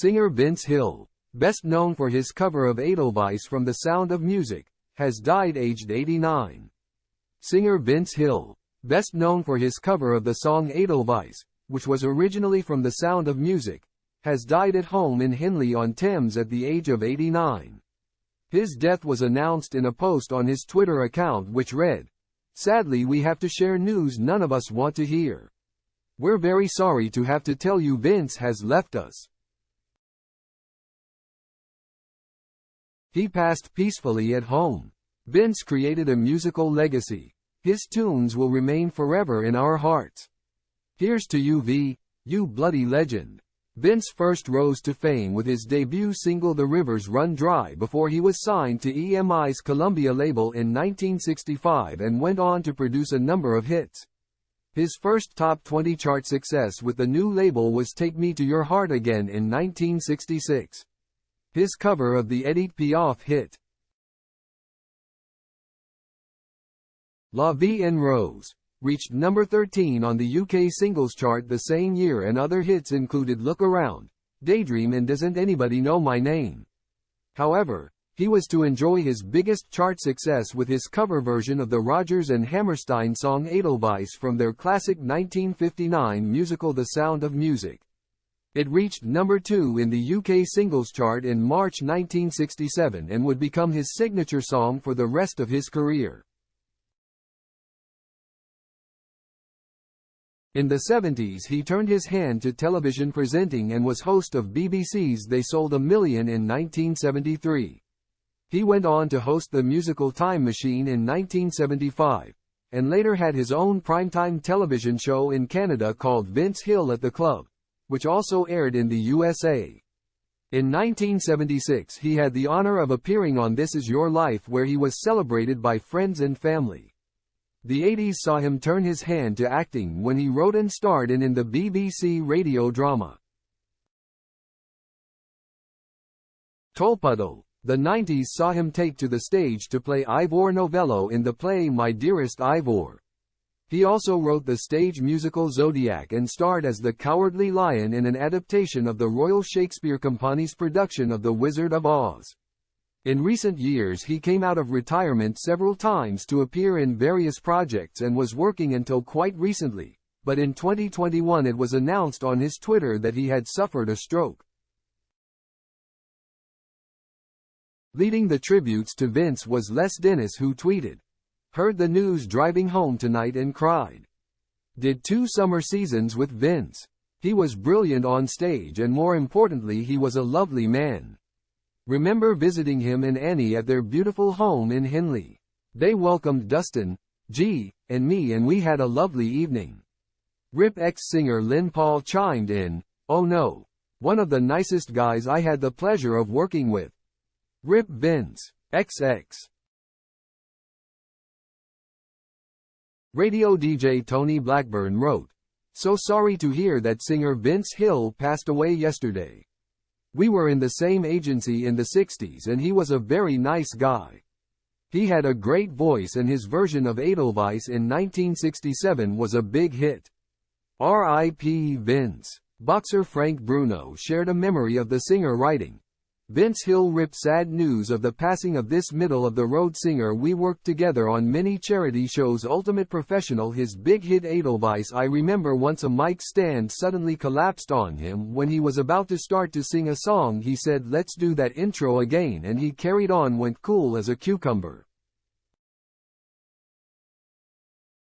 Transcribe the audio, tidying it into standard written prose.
Singer Vince Hill, best known for his cover of Edelweiss from The Sound of Music, has died aged 89. Singer Vince Hill, best known for his cover of the song Edelweiss, which was originally from The Sound of Music, has died at home in Henley-on-Thames at the age of 89. His death was announced in a post on his Twitter account which read, "Sadly, we have to share news none of us want to hear. We're very sorry to have to tell you Vince has left us. He passed peacefully at home. Vince created a musical legacy. His tunes will remain forever in our hearts. Here's to you V, you bloody legend." Vince first rose to fame with his debut single The Rivers Run Dry before he was signed to EMI's Columbia label in 1965 and went on to produce a number of hits. His first top 20 chart success with the new label was Take Me to Your Heart Again in 1966. His cover of the Edith Piaf hit La Vie en Rose reached number 13 on the UK singles chart the same year, and other hits included Look Around, Daydream and Doesn't Anybody Know My Name. However, he was to enjoy his biggest chart success with his cover version of the Rodgers and Hammerstein song Edelweiss from their classic 1959 musical The Sound of Music. It reached number 2 in the UK singles chart in March 1967 and would become his signature song for the rest of his career. In the 70s he turned his hand to television presenting and was host of BBC's They Sold a Million in 1973. He went on to host the musical Time Machine in 1975, and later had his own primetime television show in Canada called Vince Hill at the Club, which also aired in the USA. In 1976 he had the honor of appearing on This Is Your Life, where he was celebrated by friends and family. The 80s saw him turn his hand to acting when he wrote and starred in the BBC radio drama Tolpuddle. The 90s saw him take to the stage to play Ivor Novello in the play My Dearest Ivor. He also wrote the stage musical Zodiac and starred as the Cowardly Lion in an adaptation of the Royal Shakespeare Company's production of The Wizard of Oz. In recent years he came out of retirement several times to appear in various projects and was working until quite recently, but in 2021 it was announced on his Twitter that he had suffered a stroke. Leading the tributes to Vince was Les Dennis, who tweeted, "Heard the news driving home tonight and cried. Did 2 summer seasons with Vince. He was brilliant on stage and more importantly he was a lovely man. Remember visiting him and Annie at their beautiful home in Henley. They welcomed Dustin, G, and me and we had a lovely evening." RIP ex-singer Lynn Paul chimed in, "Oh no. One of the nicest guys I had the pleasure of working with. RIP Vince. XX." Radio DJ Tony Blackburn wrote, "So sorry to hear that singer Vince Hill passed away yesterday. We were in the same agency in the 60s and he was a very nice guy. He had a great voice and his version of Edelweiss in 1967 was a big hit. R.I.P. Vince." Boxer Frank Bruno shared a memory of the singer, writing, "Vince Hill RIP. Sad news of the passing of this middle-of-the-road singer. We worked together on many charity shows. Ultimate professional. His big hit Edelweiss. I remember once a mic stand suddenly collapsed on him when he was about to start to sing a song. He said, 'Let's do that intro again,' and he carried on, went cool as a cucumber."